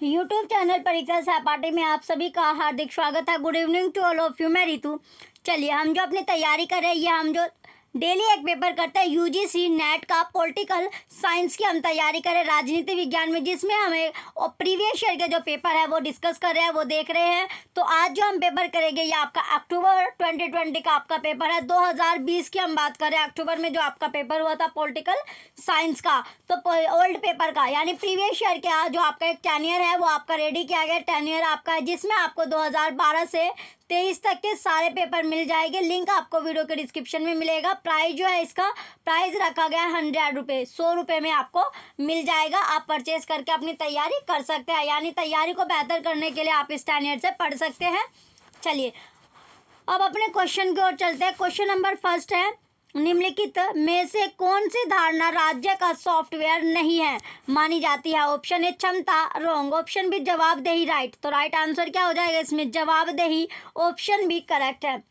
YouTube channel परीक्षा सहपाठी में आप सभी का हार्दिक स्वागत है। Good evening to all of you. मैं रितु। चलिए हम जो अपनी तैयारी कर रहे हैं, ये हम जो डेली एक पेपर करते हैं यूजीसी नेट का पॉलिटिकल साइंस की हम तैयारी करें राजनीति विज्ञान में, जिसमें हमें प्रीवियस ईयर के जो पेपर है वो डिस्कस कर रहे हैं, वो देख रहे हैं। तो आज जो हम पेपर करेंगे ये आपका अक्टूबर 2020 का आपका पेपर है। 2020 की हम बात करें, अक्टूबर में जो आपका पेपर हुआ था पॉलिटिकल साइंस का, तो ओल्ड पेपर का यानी प्रीवियस ईयर के जो आपका एक टेन्योर है वो आपका रेडी किया गया टेन्योर आपका है, जिसमें आपको 2012 से 23 तक के सारे पेपर मिल जाएंगे। लिंक आपको वीडियो के डिस्क्रिप्शन में मिलेगा। प्राइस जो है, इसका प्राइस रखा गया है 100 रुपये, 100 रुपये में आपको मिल जाएगा। आप परचेज करके अपनी तैयारी कर सकते हैं, यानी तैयारी को बेहतर करने के लिए आप इस टेन्योर से पढ़ सकते हैं। चलिए अब अपने क्वेश्चन की ओर चलते हैं। क्वेश्चन नंबर फर्स्ट है, निम्नलिखित में से कौन सी धारणा राज्य का सॉफ्टवेयर नहीं है मानी जाती है? ऑप्शन ए क्षमता, रॉन्ग। ऑप्शन बी जवाबदेही, राइट। तो राइट आंसर क्या हो जाएगा इसमें? जवाबदेही। ऑप्शन बी करेक्ट है।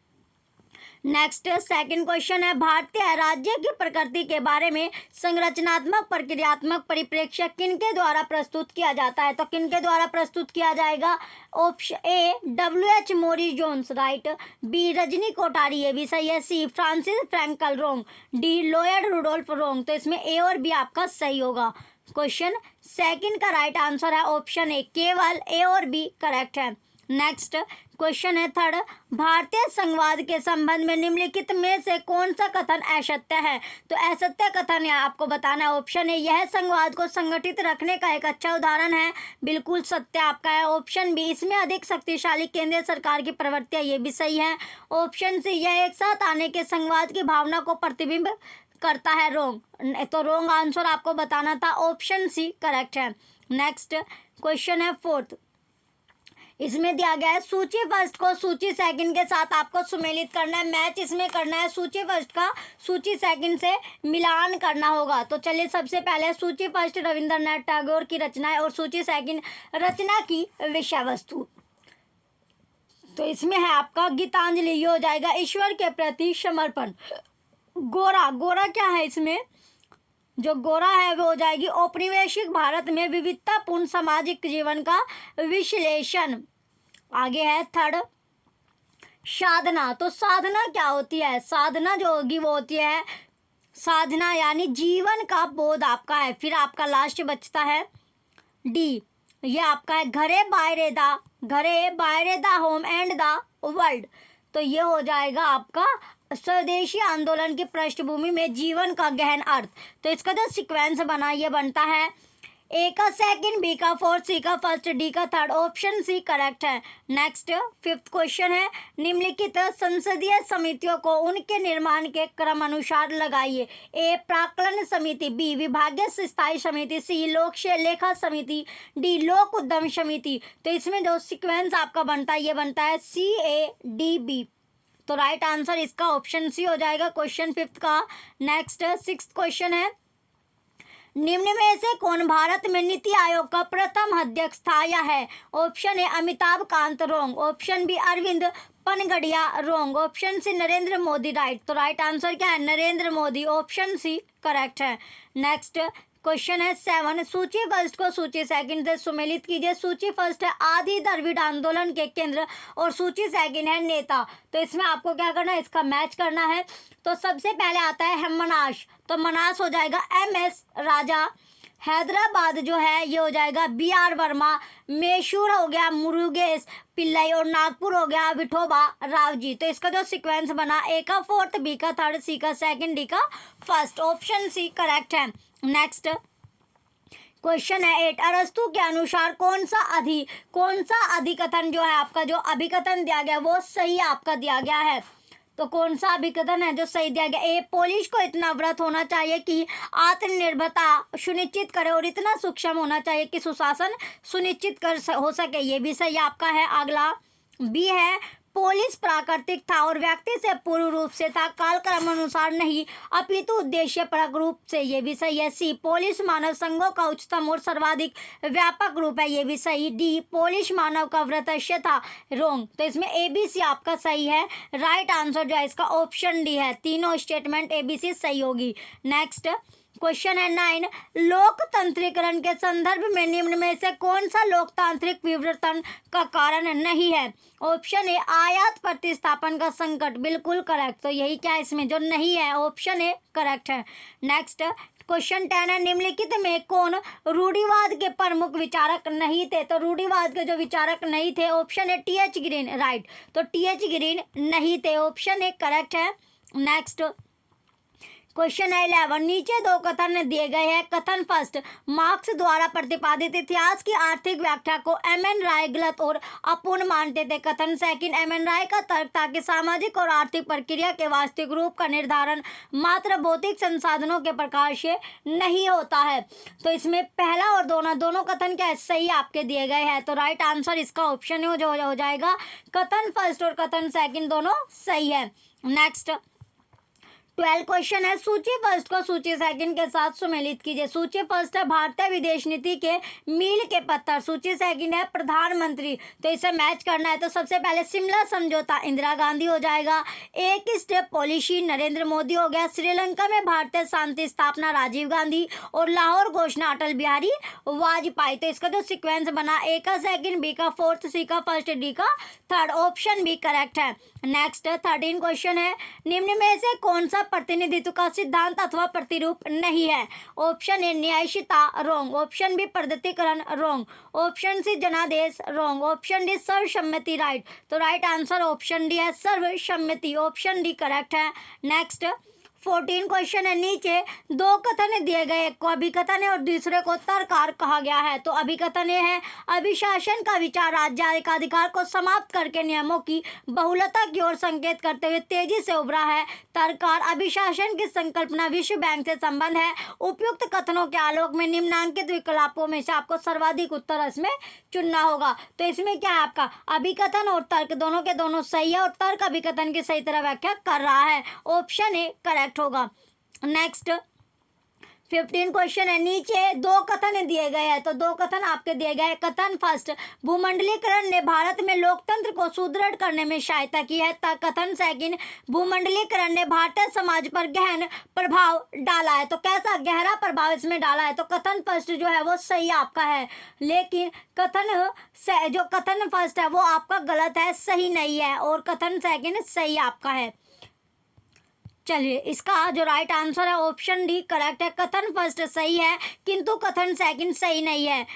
नेक्स्ट सेकंड क्वेश्चन है, भारतीय राज्य की प्रकृति के बारे में संरचनात्मक प्रक्रियात्मक परिप्रेक्ष्य किनके द्वारा प्रस्तुत किया जाता है? तो किनके द्वारा प्रस्तुत किया जाएगा? Option A W.H. Morris Jones, right. B Rajni Kothari, ये भी सही है। C Francis Frankel, wrong. D Lloyd Rudolph, wrong. तो इसमें ए और बी आपका सही होगा। क्वेश्चन सेकंड का राइट आंसर है ऑप्शन ए, केवल ए और बी करेक्ट है। नेक्स्ट क्वेश्चन है थर्ड, भारतीय संघवाद के संबंध में निम्नलिखित में से कौन सा कथन असत्य है? तो असत्य कथन है आपको बताना है। ऑप्शन ए, यह संघवाद को संगठित रखने का एक अच्छा उदाहरण है, बिल्कुल सत्य आपका है। ऑप्शन बी, इसमें अधिक शक्तिशाली केंद्रीय सरकार की प्रवृत्तियां, ये भी सही है। ऑप्शन सी, यह एक साथ आने के संघवाद की भावना को प्रतिबिंब करता है, रॉन्ग। तो रॉन्ग आंसर आपको बताना था, ऑप्शन सी करेक्ट है। नेक्स्ट क्वेश्चन है फोर्थ, इसमें दिया गया है सूची फर्स्ट को सूची सेकंड के साथ आपको सुमेलित करना है, मैच इसमें करना है। सूची फर्स्ट का सूची सेकंड से मिलान करना होगा। तो चलिए सबसे पहले सूची फर्स्ट रविंद्रनाथ टैगोर की रचना है और सूची सेकंड रचना की विषय वस्तु। तो इसमें है आपका गीतांजलि, ये हो जाएगा ईश्वर के प्रति समर्पण। गोरा, गोरा क्या है इसमें? जो गोरा है वो हो जाएगी औपनिवेशिक भारत में विविधतापूर्ण सामाजिक जीवन का विश्लेषण। आगे है थर्ड, साधना। तो साधना क्या होती है? साधना जो होगी वो होती है साधना यानी जीवन का बोध आपका है। फिर आपका लास्ट बचता है डी, ये आपका है Ghare Baire the home and the world. तो ये हो जाएगा आपका स्वदेशी आंदोलन की पृष्ठभूमि में जीवन का गहन अर्थ। तो इसका जो सीक्वेंस बना ये बनता है ए का सेकंड, बी का फोर्थ, सी का फर्स्ट, डी का थर्ड। ऑप्शन सी करेक्ट है। नेक्स्ट फिफ्थ क्वेश्चन है, निम्नलिखित संसदीय समितियों को उनके निर्माण के क्रम अनुसार लगाइए। ए प्राक्कलन समिति, बी विभागीय स्थायी समिति, सी लोक लेखा समिति, डी लोक उद्यम समिति। तो इसमें जो सीक्वेंस आपका बनता है ये बनता है CADB। तो राइट आंसर इसका ऑप्शन सी हो जाएगा क्वेश्चन फिफ्थ का। नेक्स्ट सिक्स्थ क्वेश्चन है, निम्न में से कौन भारत में नीति आयोग का प्रथम अध्यक्ष था या है? Option A Amitabh Kant, wrong. Option B Arvind Panagariya, wrong. Option C Narendra Modi, right. तो राइट आंसर क्या है? Narendra Modi, option C correct है। नेक्स्ट क्वेश्चन है 7, सूची फर्स्ट को सूची सेकंड से सुमेलित कीजिए। सूची फर्स्ट है आदि द्रविड़ आंदोलन के केंद्र और सूची सेकंड है नेता। तो इसमें आपको क्या करना है? इसका मैच करना है। तो सबसे पहले आता है मनास, तो मनास हो जाएगा MS राजा। हैदराबाद जो है ये हो जाएगा BR वर्मा। मैसूर हो गया मुरुगेश पिल्लाई और नागपुर हो गया विठोबा राव जी। तो इसका जो सीक्वेंस बना ए का फोर्थ, बी का थर्ड, सी का सेकंड, डी का फर्स्ट। ऑप्शन सी करेक्ट है। नेक्स्ट क्वेश्चन है 8, अरस्तु के अनुसार कौन सा अधिकथन जो है आपका जो अभिकथन दिया गया वो सही आपका दिया गया है? तो कौन सा अभिकथन है जो सही दिया गया? ए, पुलिस को इतना व्रत होना चाहिए कि आत्मनिर्भरता सुनिश्चित करे और इतना सूक्ष्म होना चाहिए कि सुशासन सुनिश्चित हो सके, ये भी सही आपका है। अगला बी है, पुलिस प्राकृतिक था और व्यक्ति से पूर्ण रूप से था, कालक्रम अनुसार नहीं अपितु उद्देश्य परक रूप से, ये भी सही है। सी, पुलिस मानव संघों का उच्चतम और सर्वाधिक व्यापक रूप है, ये भी सही। डी, पुलिस मानव का व्रतस्य था, रॉन्ग। तो इसमें ABC आपका सही है। राइट आंसर जो है इसका ऑप्शन डी है। तीनों स्टेटमेंट ABC सही होगी। नेक्स्ट क्वेश्चन है 9, लोकतंत्रीकरण के संदर्भ में निम्न में से कौन सा लोकतांत्रिक विवर्तन का कारण नहीं है? ऑप्शन ए आयात प्रतिस्थापन का संकट, बिल्कुल करेक्ट। तो यही क्या इसमें जो नहीं है, ऑप्शन ए करेक्ट है। नेक्स्ट क्वेश्चन 10 है, निम्नलिखित में कौन रूढ़िवाद के प्रमुख विचारक नहीं थे? तो रूढ़िवाद के जो विचारक नहीं थे, option A TH. Green, right. तो टी.एच. ग्रीन नहीं थे, ऑप्शन ए करेक्ट है। नेक्स्ट क्वेश्चन है 11, नीचे दो कथन दिए गए हैं। कथन फर्स्ट, मार्क्स द्वारा प्रतिपादित इतिहास की आर्थिक व्याख्या को एम.एन. राय गलत और अपूर्ण मानते थे। कथन सेकंड, एम.एन. राय का तर्क था कि सामाजिक और आर्थिक प्रक्रिया के वास्तविक रूप का निर्धारण मात्र भौतिक संसाधनों के प्रकाश से नहीं होता है। तो इसमें पहला और दोनों कथन क्या है, सही आपके दिए गए हैं। तो राइट आंसर इसका ऑप्शन हो जाएगा कथन फर्स्ट और कथन सेकंड दोनों सही है। नेक्स्ट 12 क्वेश्चन है, सूची फर्स्ट को सूची सेकंड के साथ सुमेलित कीजिए। सूची फर्स्ट है भारतीय विदेश नीति के मील के पत्थर, सूची सेकंड है प्रधानमंत्री। तो इसे मैच करना है तो सबसे पहले शिमला समझौता इंदिरा गांधी हो जाएगा, एक स्टेप पॉलिसी नरेंद्र मोदी हो गया, श्रीलंका में भारतीय शांति स्थापना राजीव गांधी और लाहौर घोषणा अटल बिहारी वाजपेयी। तो इसका जो सिक्वेंस बना, ए का सेकंड, बी का फोर्थ, सी का फर्स्ट, डी का थर्ड, ऑप्शन बी करेक्ट है। नेक्स्ट 13 क्वेश्चन है, निम्न में से कौन सा प्रतिनिधित्व का सिद्धांत अथवा प्रतिरूप नहीं है? ऑप्शन ए न्यायशीलता, रोंग। ऑप्शन बी प्रगतिकरण, रोंग। ऑप्शन सी जनादेश, रोंग। ऑप्शन डी सर्वसम्मति, राइट। तो राइट आंसर ऑप्शन डी है सर्वसम्मति, ऑप्शन डी करेक्ट है। नेक्स्ट 14 क्वेश्चन है, नीचे दो कथन दिए गए, एक को अभिकथन है और दूसरे को तर्ककार कहा गया है। तो अभिकथन ये है, अभिशासन का विचार राज्य का अधिकार को समाप्त करके नियमों की बहुलता की ओर संकेत करते हुए तेजी से उभरा है। तर्ककार, अभिशासन की संकल्पना विश्व बैंक से संबंध है। उपयुक्त कथनों के आलोक में निम्नांकित विकल्पों में से आपको सर्वाधिक उत्तर इसमें चुनना होगा। तो इसमें क्या है, आपका अभिकथन और तर्क दोनों के दोनों सही है और तर्क अभिकथन की सही तरह व्याख्या कर रहा है, ऑप्शन ए करेक्ट होगा। नेक्स्ट 15 क्वेश्चन है, नीचे दो कथन दिए गए हैं। तो दो कथन आपके दिए गए। कथन फर्स्ट, भूमंडलीकरण ने भारत में लोकतंत्र को सुदृढ़ करने में सहायता की है। कथन सेकंड, भूमंडलीकरण ने भारतीय समाज पर गहन प्रभाव डाला है। तो कैसा गहरा प्रभाव इसमें डाला है? तो कथन फर्स्ट जो है वो सही आपका है, लेकिन जो कथन फर्स्ट है वो आपका गलत है, सही नहीं है, और कथन सेकंड सही आपका है। चलिए इसका जो राइट आंसर है ऑप्शन डी करेक्ट है। कथन फर्स्ट सही है किंतु कथन सेकंड सही नहीं है।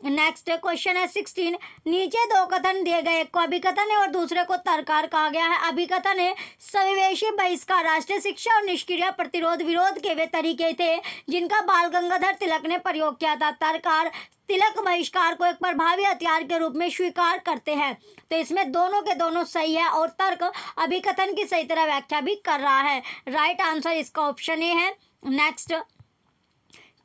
नेक्स्ट क्वेश्चन है 16, नीचे दो कथन दिए गए, एक को अभिकथन है और दूसरे को तर्ककार कहा गया है। अभिकथन है, सविवेशी बहिष्कार राष्ट्रीय शिक्षा और निष्क्रिय प्रतिरोध विरोध के वे तरीके थे जिनका बाल गंगाधर तिलक ने प्रयोग किया था। तर्ककार तिलक बहिष्कार को एक प्रभावी हथियार के रूप में स्वीकार करते हैं। तो इसमें दोनों के दोनों सही है और तर्क अभिकथन की सही तरह व्याख्या भी कर रहा है। राइट आंसर इसका ऑप्शन ए है। नेक्स्ट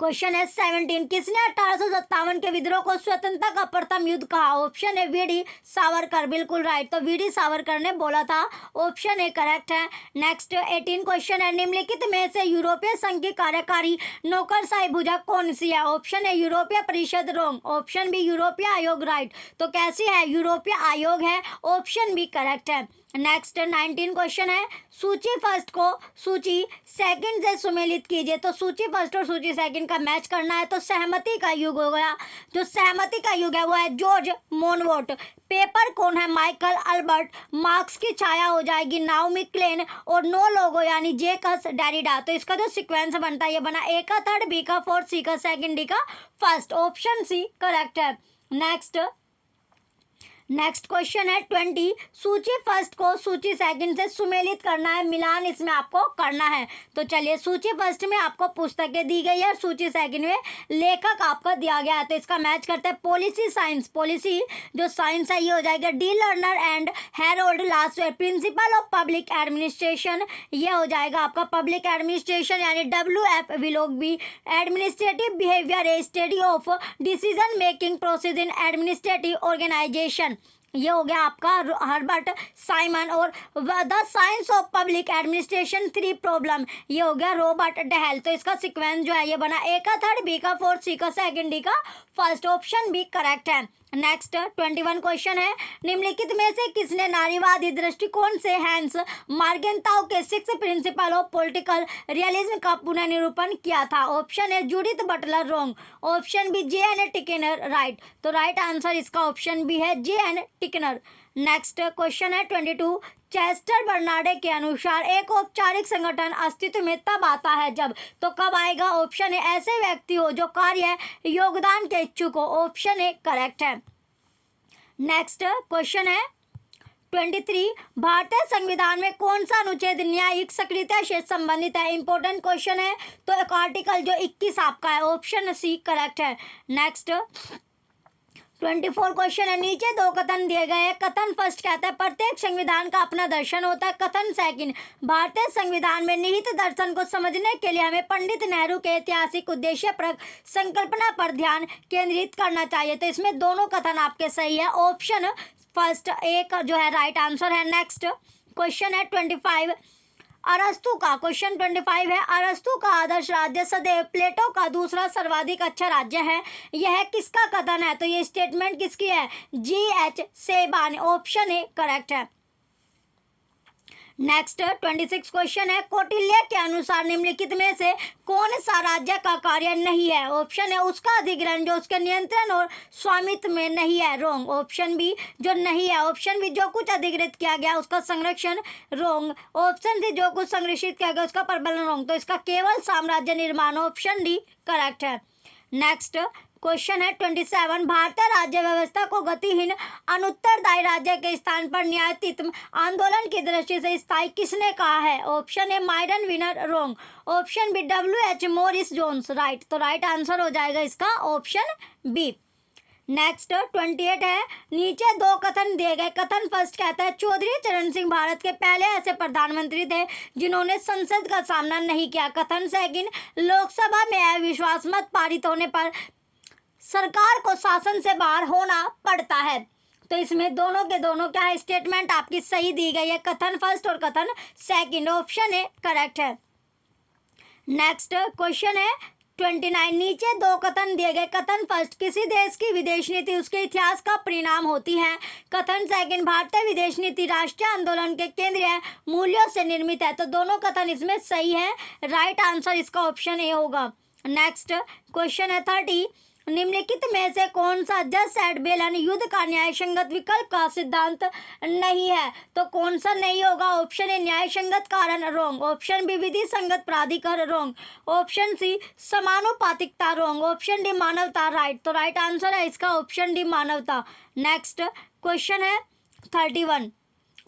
क्वेश्चन है 17, किसने 1857 के विद्रोह को स्वतंत्रता का प्रथम युद्ध कहा? Option A VD. सावरकर, बिल्कुल राइट। तो वी.डी. सावरकर ने बोला था, ऑप्शन ए करेक्ट है। नेक्स्ट 18 क्वेश्चन है, निम्नलिखित में से यूरोपीय संघ की कार्यकारी नौकरशाही भुजा कौन सी है? ऑप्शन ए यूरोपीय परिषद, रोंग। ऑप्शन बी यूरोपीय आयोग, राइट। तो कैसी है? यूरोपीय आयोग है, ऑप्शन बी करेक्ट है। नेक्स्ट 19 क्वेश्चन है, सूची फर्स्ट को सूची सेकंड से सुमेलित कीजिए। तो सूची फर्स्ट और सूची सेकंड का मैच करना है तो सहमति का युग हो गया। जो सहमति का युग है वो है जॉर्ज मोनवोट। पेपर कौन है? Michael Albert. मार्क्स की छाया हो जाएगी नाओमी क्लेन और नो लोगो यानी जेकस डेरिडा। तो इसका जो सीक्वेंस बनता है ये बना, ए का थर्ड, बी का फोर्थ, सी का सेकंड, डी का फर्स्ट, ऑप्शन सी करेक्ट है। नेक्स्ट क्वेश्चन है 20, सूची फर्स्ट को सूची सेकंड से सुमेलित करना है, मिलान इसमें आपको करना है। तो चलिए सूची फर्स्ट में आपको पुस्तकें दी गई है और सूची सेकंड में लेखक आपका दिया गया है। तो इसका मैच करते हैं पॉलिसी साइंस। पॉलिसी जो साइंस है ये हो जाएगा D Lerner and Harold Lasswell. Principle of public administration ये हो जाएगा आपका पब्लिक एडमिनिस्ट्रेशन यानी W.F. Willoughby. Administrative behaviour a study of decision making process in administrative organization ये हो गया आपका हर्बर्ट साइमन। और the science of public administration 3 problem ये हो गया रॉबर्ट डेहल। तो इसका सीक्वेंस जो है ये बना, ए का थर्ड, बी का फोर्थ, सी का सेकंड, डी का फर्स्ट, ऑप्शन बी करेक्ट है। नेक्स्ट 21 क्वेश्चन है, निम्नलिखित में से किसने नारीवादी दृष्टिकोण से हैंस मार्गेंताउ के 6 प्रिंसिपल ऑफ पॉलिटिकल रियलिज्म का पुनर्निरूपण किया था? Option A Judith Butler, wrong. Option B J N. Tickner, right. तो राइट आंसर इसका ऑप्शन बी है जे.एन. टिकनर। नेक्स्ट क्वेश्चन है 22, चेस्टर बर्नार्डे के अनुसार एक औपचारिक संगठन अस्तित्व में तब आता है जब, तो कब आएगा? ऑप्शन ए ऐसे व्यक्ति हो जो कार्य योगदान के इच्छुक हो, ऑप्शन ए करेक्ट है। नेक्स्ट क्वेश्चन है 23, भारतीय संविधान में कौन सा अनुच्छेद न्यायिक सक्रियता से संबंधित है? इंपॉर्टेंट क्वेश्चन है, तो आर्टिकल जो 21 आपका है, ऑप्शन सी करेक्ट है। नेक्स्ट 24 क्वेश्चन है, नीचे 2 कथन दिए गए हैं। कथन फर्स्ट कहता है प्रत्येक संविधान का अपना दर्शन होता है। कथन सेकंड, भारतीय संविधान में निहित दर्शन को समझने के लिए हमें पंडित नेहरू के ऐतिहासिक उद्देश्यपरक संकल्पना पर ध्यान केंद्रित करना चाहिए। तो इसमें दोनों कथन आपके सही है, ऑप्शन फर्स्ट एक जो है राइट आंसर है। नेक्स्ट क्वेश्चन है 25, अरस्तु का, क्वेश्चन 25 है, अरस्तु का आदर्श राज्य सदैव प्लेटो का दूसरा सर्वाधिक अच्छा राज्य है, यह किसका कथन है? तो ये स्टेटमेंट किसकी है? जी.एच. सेबान, ऑप्शन ए करेक्ट है। नेक्स्ट 26 क्वेश्चन है, कौटिल्य के अनुसार निम्नलिखित में से कौन सा राज्य का कार्य नहीं है? ऑप्शन है उसका अधिग्रहण जो उसके नियंत्रण और स्वामित्व में नहीं है, रॉन्ग। ऑप्शन बी जो नहीं है, ऑप्शन बी जो कुछ अधिग्रहित किया गया उसका संरक्षण, रॉन्ग। ऑप्शन सी जो कुछ संरक्षित किया गया उसका प्रबंधन, रॉन्ग। तो इसका केवल साम्राज्य निर्माण, ऑप्शन डी करेक्ट है। नेक्स्ट क्वेश्चन है 27, भारतीय राज्य व्यवस्था को गतिहीन अनुत्तरदायी राज्य के स्थान पर न्यायित्व आंदोलन की दृष्टि से स्थायी किसने कहा है? Option A Myron Weiner, wrong. Option B W H. Morris Jones, right. तो राइट आंसर हो जाएगा इसका ऑप्शन बी। नेक्स्ट 28 है, नीचे 2 कथन दिए गए। कथन फर्स्ट कहता है चौधरी चरण सिंह भारत के पहले ऐसे प्रधानमंत्री थे जिन्होंने संसद का सामना नहीं किया। कथन सेकंड, लोकसभा में अविश्वास मत पारित होने पर सरकार को शासन से बाहर होना पड़ता है। तो इसमें दोनों के दोनों क्या है, स्टेटमेंट आपकी सही दी गई है, कथन फर्स्ट और कथन सेकंड, ऑप्शन ए करेक्ट है। नेक्स्ट क्वेश्चन है 29, नीचे 2 कथन दिए गए। कथन फर्स्ट, किसी देश की विदेश नीति उसके इतिहास का परिणाम होती है। कथन सेकंड, भारतीय विदेश नीति राष्ट्रीय आंदोलन के केंद्रीय मूल्यों से निर्मित है। तो दोनों कथन इसमें सही है, राइट आंसर इसका ऑप्शन ए होगा। नेक्स्ट क्वेश्चन है 30, निम्नलिखित में से कौन सा जज सेड बेलन युद्ध का न्याय संगत विकल्प का सिद्धांत नहीं है? तो कौन सा नहीं होगा? ऑप्शन ए न्याय संगत कारण, रॉन्ग। ऑप्शन बी विधि संगत प्राधिकार, रॉन्ग। ऑप्शन सी समानुपातिकता, रॉन्ग। ऑप्शन डी मानवता, राइट। तो राइट आंसर है इसका ऑप्शन डी मानवता। नेक्स्ट क्वेश्चन है 31,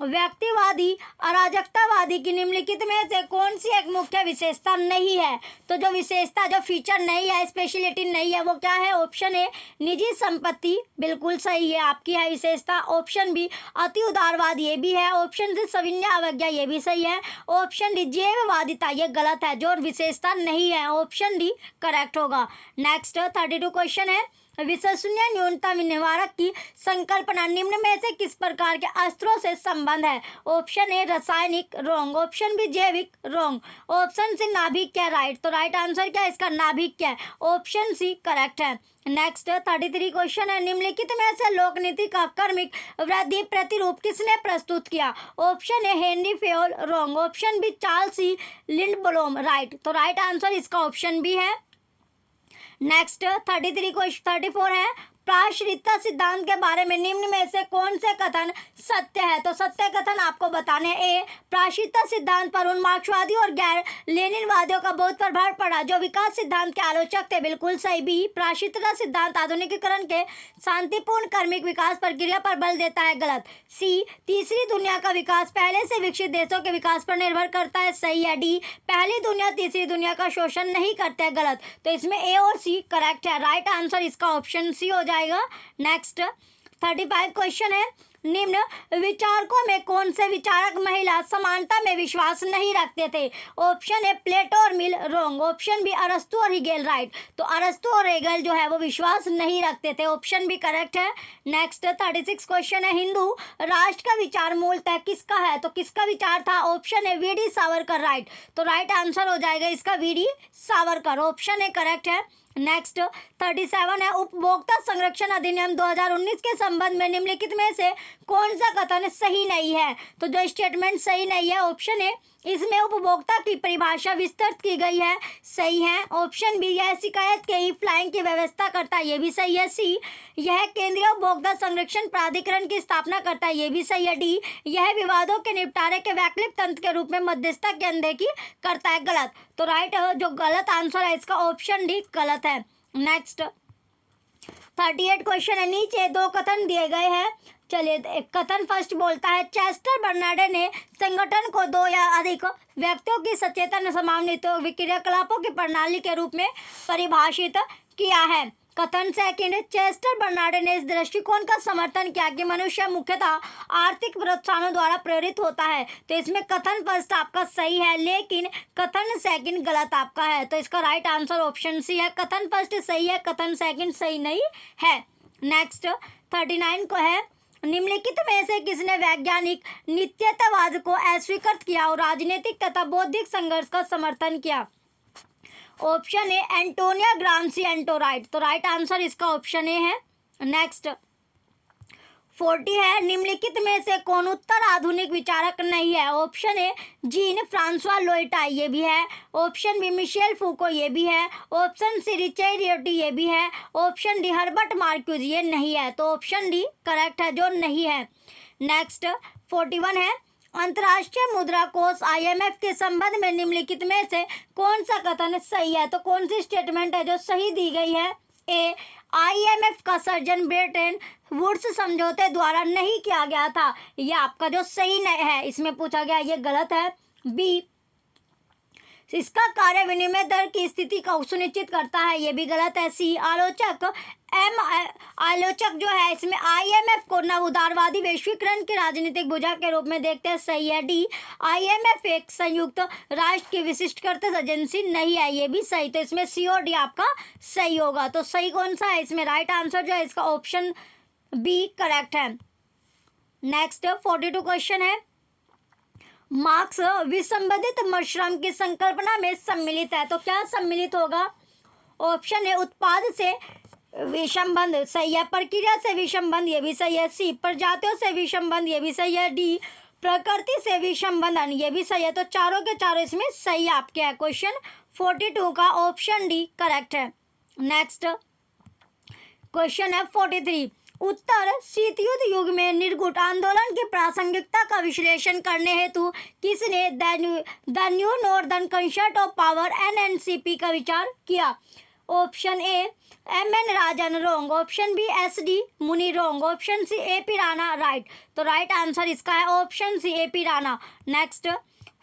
व्यक्तिवादी अराजकतावादी की निम्नलिखित में से कौन सी एक मुख्य विशेषता नहीं है? तो जो विशेषता, जो फीचर नहीं है, स्पेशलिटी नहीं है, वो क्या है? ऑप्शन ए निजी संपत्ति, बिल्कुल सही है, आपकी है विशेषता। ऑप्शन बी अति उदारवाद, ये भी है। ऑप्शन सी सविनय अवज्ञा, ये भी सही है। ऑप्शन डी जैववादिता, ये गलत है, जो विशेषता नहीं है, ऑप्शन डी करेक्ट होगा। नेक्स्ट 32 क्वेश्चन है, विश्वसनीय न्यूनतम निवारक की संकल्पना निम्न में से किस प्रकार के अस्त्रों से संबंध है? ऑप्शन ए रासायनिक, रॉन्ग। ऑप्शन बी जैविक, रॉन्ग। ऑप्शन सी नाभिक क्या, राइट। तो राइट आंसर क्या है इसका? नाभिक क्या है, ऑप्शन सी करेक्ट है। नेक्स्ट 33 क्वेश्चन है, निम्नलिखित में से लोकनीति का क्रमिक वृद्धि प्रतिरूप किसने प्रस्तुत किया? Option A Henri Fayol, wrong. Option B Charles C Lindblom, right. तो राइट आंसर इसका ऑप्शन बी है। नेक्स्ट 34 है, प्रायश्चित्त सिद्धांत के बारे में निम्न में से कौन से कथन सत्य है? तो सत्य कथन आपको बताने। ए प्रायश्चित्त सिद्धांत पर उन मार्क्सवादी और गैर लेनिनवादियों का बहुत प्रभाव पड़ा जो विकास सिद्धांत के आलोचक थे, बिल्कुल सही। बी प्रायश्चित्त सिद्धांत आधुनिकीकरण के शांतिपूर्ण कर्मिक विकास प्रक्रिया पर बल देता है, गलत। सी तीसरी दुनिया का विकास पहले से विकसित देशों के विकास पर निर्भर करता है, सही है। डी पहली दुनिया तीसरी दुनिया का शोषण नहीं करते हैं, गलत। तो इसमें ए और सी करेक्ट है, राइट आंसर इसका ऑप्शन सी हो जाएगा। नेक्स्ट 35 क्वेश्चन है, निम्न विचारकों में कौन से विचारक महिला समानता में विश्वास नहीं रखते थे? ऑप्शन ए प्लेटो और मिल, रॉन्ग। ऑप्शन बी अरस्तु और हिगेल, राइट। तो अरस्तु और हेगेल जो है वो विश्वास नहीं रखते थे, ऑप्शन बी करेक्ट है। नेक्स्ट 36 क्वेश्चन है, हिंदू राष्ट्र का विचार मूलतः किसका है? तो किसका विचार था? Option A V D Savarkar, right. तो राइट आंसर हो जाएगा इसका V D Savarkar, option A correct है। नेक्स्ट 37 है, उपभोक्ता संरक्षण अधिनियम 2019 के संबंध में निम्नलिखित में से कौन सा कथन सही नहीं है? तो जो स्टेटमेंट सही नहीं है ऑप्शन ए, इसमें उपभोक्ता की परिभाषा विस्तृत की गई है, सही है। ऑप्शन बी, यह शिकायत के ई फ्लाइंग की व्यवस्था करता है, ये भी सही है। सी, यह केंद्रीय उपभोक्ता संरक्षण प्राधिकरण की स्थापना करता है, ये भी सही है। डी, यह विवादों के निपटारे के वैकल्पिक तंत्र के रूप में मध्यस्थता की अनदेखी करता है, गलत। तो राइट जो गलत आंसर है इसका ऑप्शन डी गलत है। नेक्स्ट 38 क्वेश्चन है, नीचे दो कथन दिए गए हैं। चलिए कथन फर्स्ट बोलता है, चेस्टर बर्नार्डे ने संगठन को दो या अधिक व्यक्तियों की सचेतन समन्वित क्रियाकलापों की प्रणाली के रूप में परिभाषित किया है। कथन सेकंड, चेस्टर बर्नार्डे ने इस दृष्टिकोण का समर्थन किया कि मनुष्य मुख्यतः आर्थिक प्रोत्साहनों द्वारा प्रेरित होता है। तो इसमें कथन फर्स्ट आपका सही है, लेकिन कथन सेकंड गलत आपका है। तो इसका राइट आंसर ऑप्शन सी है, कथन फर्स्ट सही है, कथन सेकंड सही नहीं है। नेक्स्ट 39 को है, निम्नलिखित में से किसने वैज्ञानिक नित्यतावाद को अस्वीकृत किया और राजनीतिक तथा बौद्धिक संघर्ष का समर्थन किया? ऑप्शन ए, एंटोनिया ग्राम्सी एंटो, राइट। तो राइट आंसर इसका ऑप्शन ए है। नेक्स्ट 40 है, निम्नलिखित में से कौन उत्तर आधुनिक विचारक नहीं है? ऑप्शन ए, जीन फ्रांसवा लोइटाई, ये भी है। ऑप्शन बी, मिशेल फूको, ये भी है। ऑप्शन सी, रिचर्ड रियोटी, ये भी है। ऑप्शन डी, हर्बर्ट मार्क्यूज, ये नहीं है। तो ऑप्शन डी करेक्ट है, जो नहीं है। नेक्स्ट 41 है, अंतर्राष्ट्रीय मुद्रा कोष IMF के संबंध में निम्नलिखित में से कौन सा कथन सही है? तो कौन सी स्टेटमेंट है जो सही दी गई है? ए, IMF का सर्जन ब्रेटन वुड्स समझौते द्वारा नहीं किया गया था, यह आपका जो सही नहीं है इसमें पूछा गया, ये गलत है। बी, इसका कार्य विनिमय दर की स्थिति को सुनिश्चित करता है, ये भी गलत है। सी, आलोचक जो है इसमें IMF को नव उदारवादी वैश्वीकरण की राजनीतिक भुजा के रूप में देखते हैं, सही है। डी, IMF एक संयुक्त राष्ट्र की विशिष्टकृत एजेंसी नहीं है, ये भी सही। तो इसमें सी और डी आपका सही होगा। तो सही कौन सा है इसमें? राइट आंसर जो है इसका ऑप्शन बी करेक्ट है। नेक्स्ट 42 क्वेश्चन है, मार्क्स विसंबंधित मशरूम की संकल्पना में सम्मिलित है, तो क्या सम्मिलित होगा? ऑप्शन ए, उत्पाद से विषमबंध, सही है। प्रक्रिया से विषमबंध, ये भी सही है। सी, प्रजातियों से विषमबंध, ये भी सही है। डी, प्रकृति से विषमबंधन, ये भी सही है। तो चारों के चारों इसमें सही आपके है। क्वेश्चन 42 का ऑप्शन डी करेक्ट है। नेक्स्ट क्वेश्चन है 43, उत्तर शीतयुद्ध युग में निर्गुट आंदोलन की प्रासंगिकता का विश्लेषण करने हेतु किसने the new northern concert of power NNCP का विचार किया? Option A, MN Rajan, wrong. Option B, SD Muni, wrong. Option C, AP Rana, right. तो राइट आंसर इसका है option C, AP Rana. Next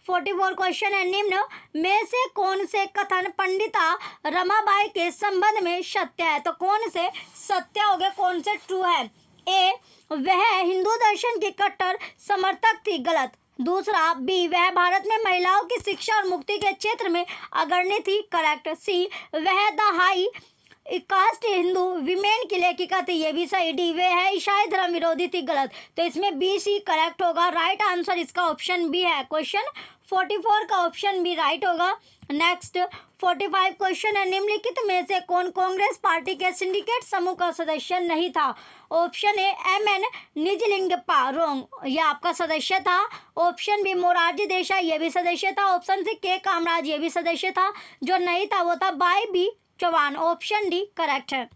44 question है, निम्न में से कौन से कथन पंडिता रमाबाई के संबंध में सत्य है? तो कौन से सत्य हो गए, कौन से ट्रू है? ए, वह हिंदू दर्शन की कट्टर समर्थक थी, गलत। दूसरा, बी, वह भारत में महिलाओं की शिक्षा और मुक्ति के क्षेत्र में अग्रणी थी, करेक्ट। सी, वह the high cast Hindu women की लेखिका थी, ये भी सही। डी, वे है ईसाई धर्म विरोधी थी, गलत। तो इसमें बी सी करेक्ट होगा। राइट आंसर इसका ऑप्शन बी है। क्वेश्चन 44 का ऑप्शन बी राइट होगा। नेक्स्ट 45 क्वेश्चन है, निम्नलिखित में से कौन कांग्रेस पार्टी के सिंडिकेट समूह का सदस्य नहीं था? ऑप्शन ए, MN निजलिंगप्पा, रोंग, यह आपका सदस्य था। ऑप्शन बी, मोरारजी देसाई, ये भी सदस्य था। ऑप्शन सी, के कामराज, ये भी सदस्य था। जो नहीं था वो था बाई B Chauhan, option D correct है।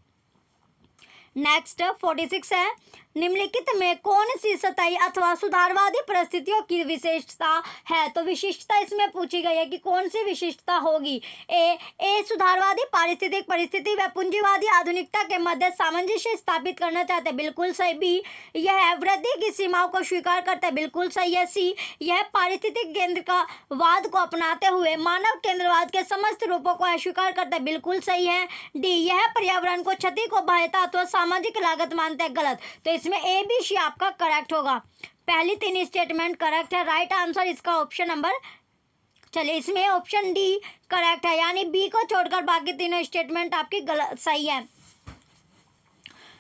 नेक्स्ट 46 है, निम्नलिखित में कौन सी सतही अथवा सुधारवादी परिस्थितियों की विशेषता है? तो विशिष्टता इसमें पूछी गई है कि कौन सी विशिष्टता होगी। ए सुधारवादी पारिस्थितिक परिस्थिति व पूंजीवादी आधुनिकता के मध्य सामंजस्य स्थापित करना चाहते हैं, बिल्कुल सही। बी, यह वृद्धि की सीमाओं को स्वीकार करता है, बिल्कुल सही है। सी, यह पारिस्थितिक केंद्र का वाद को अपनाते हुए मानव केंद्रवाद के समस्त रूपों को अस्वीकार करता है, बिल्कुल सही है। डी, यह पर्यावरण को क्षति को बाध्यता अथवा सामाजिक लागत मानता है, गलत। तो इसमें ए बी सी आपका करेक्ट होगा। पहली 3 स्टेटमेंट करेक्ट है। राइट आंसर इसका ऑप्शन नंबर, चलिए इसमें ऑप्शन डी करेक्ट है, यानी बी को छोड़कर बाकी तीनों स्टेटमेंट आपकी गलत सही है।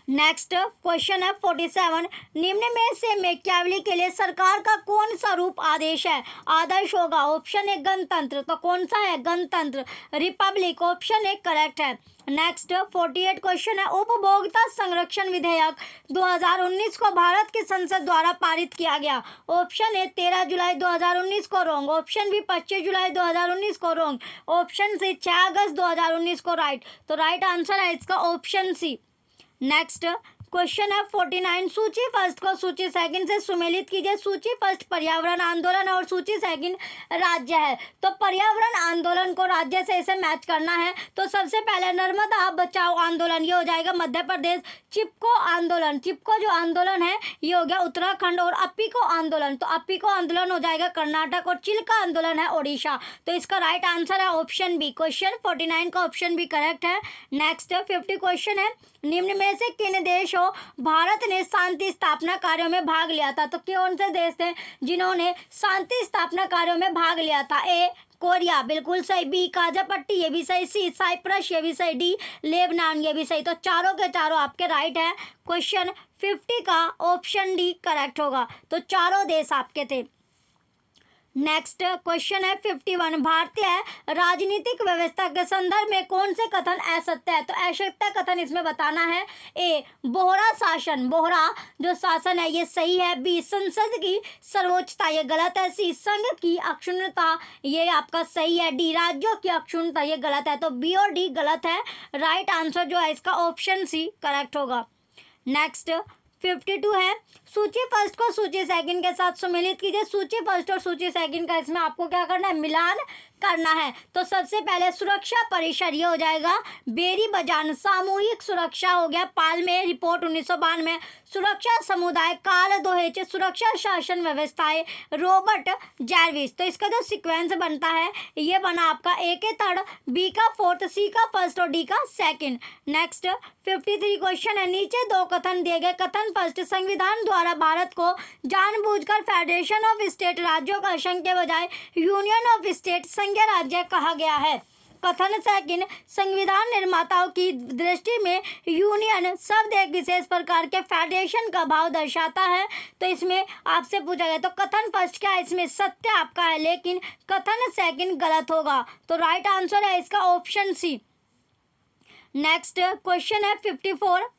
नेक्स्ट क्वेश्चन है 47, निम्न में से मैकियावेली के लिए सरकार का कौन सा रूप आदेश है आदर्श होगा? ऑप्शन ए गणतंत्र, तो कौन सा है? गणतंत्र, रिपब्लिक, ऑप्शन ए करेक्ट है। नेक्स्ट 48 क्वेश्चन है, उपभोक्ता संरक्षण विधेयक 2019 को भारत की संसद द्वारा पारित किया गया। ऑप्शन ए 13 जुलाई 2019 को रॉन्ग, ऑप्शन बी 25 जुलाई 2019 को रॉन्ग, ऑप्शन सी 6 अगस्त 2019 को राइट। तो राइट आंसर है इसका ऑप्शन सी। नेक्स्ट क्वेश्चन है 49, सूची फर्स्ट को सूची सेकंड से सुमेलित कीजिए। सूची फर्स्ट पर्यावरण आंदोलन और सूची सेकंड राज्य है। तो पर्यावरण आंदोलन को राज्य से इसे मैच करना है। तो सबसे पहले नर्मदा बचाओ आंदोलन, ये हो जाएगा मध्य प्रदेश। चिपको आंदोलन, चिपको जो आंदोलन है ये हो गया उत्तराखंड। और अप्पिको आंदोलन, तो अप्पिको आंदोलन हो जाएगा कर्नाटक। और चिल्का आंदोलन है ओडिशा। तो इसका राइट आंसर है ऑप्शन बी। क्वेश्चन 49 का ऑप्शन बी करेक्ट है। नेक्स्ट 50 क्वेश्चन है, निम्न में से किन देशों भारत ने शांति स्थापना कार्यों में भाग लिया था? तो कौन से देश थे जिन्होंने शांति स्थापना कार्यों में भाग लिया था? ए कोरिया, बिल्कुल सही। बी काजापट्टी, ये भी सही। सी साइप्रस, ये भी सही। डी लेबनान, ये भी सही। तो चारों के चारों आपके राइट है। क्वेश्चन 50 का ऑप्शन डी करेक्ट होगा। तो चारों देश आपके थे। नेक्स्ट क्वेश्चन है 51, भारतीय राजनीतिक व्यवस्था के संदर्भ में कौन से कथन असत्य है? तो असत्य कथन इसमें बताना है। ए बोहरा शासन, बोहरा जो शासन है ये सही है। बी संसद की सर्वोच्चता, ये गलत है। सी संघ की अक्षुण्णता, ये आपका सही है। डी राज्यों की अक्षुण्णता, ये गलत है। तो बी और डी गलत है। राइट आंसर जो है इसका ऑप्शन सी करेक्ट होगा। नेक्स्ट 52 है, सूची फर्स्ट को सूची सेकंड के साथ सुमेलित कीजिए। सूची फर्स्ट और सूची सेकंड का इसमें आपको क्या करना है? मिलान करना है। तो सबसे पहले सुरक्षा परिषद, ये हो जाएगा बेरी बजान। सामूहिक सुरक्षा हो गया पाल में रिपोर्ट 1992। सुरक्षा समुदाय कार्ल दोहेच, सुरक्षा शासन व्यवस्थाएं रॉबर्ट जैरविस। तो इसका जो सीक्वेंस बनता है ये बना आपका ए के थर्ड, बी का फोर्थ, सी का फर्स्ट और डी का सेकंड। नेक्स्ट 53 क्वेश्चन है, नीचे दो कथन दिए गए। कथन फर्स्ट, संविधान द्वारा भारत को जानबूझकर फेडरेशन ऑफ स्टेट, राज्यों का संघ के बजाय यूनियन ऑफ स्टेट, संघीय राज्य कहा गया है। कथन सेकंड, संविधान निर्माताओं की दृष्टि में यूनियन शब्द एक विशेष प्रकार के फेडरेशन का भाव दर्शाता है। तो इसमें आपसे पूछा गया, तो कथन फर्स्ट क्या है? इसमें सत्य आपका है, लेकिन कथन सेकंड गलत होगा। तो राइट आंसर है इसका ऑप्शन सी। नेक्स्ट क्वेश्चन है 54,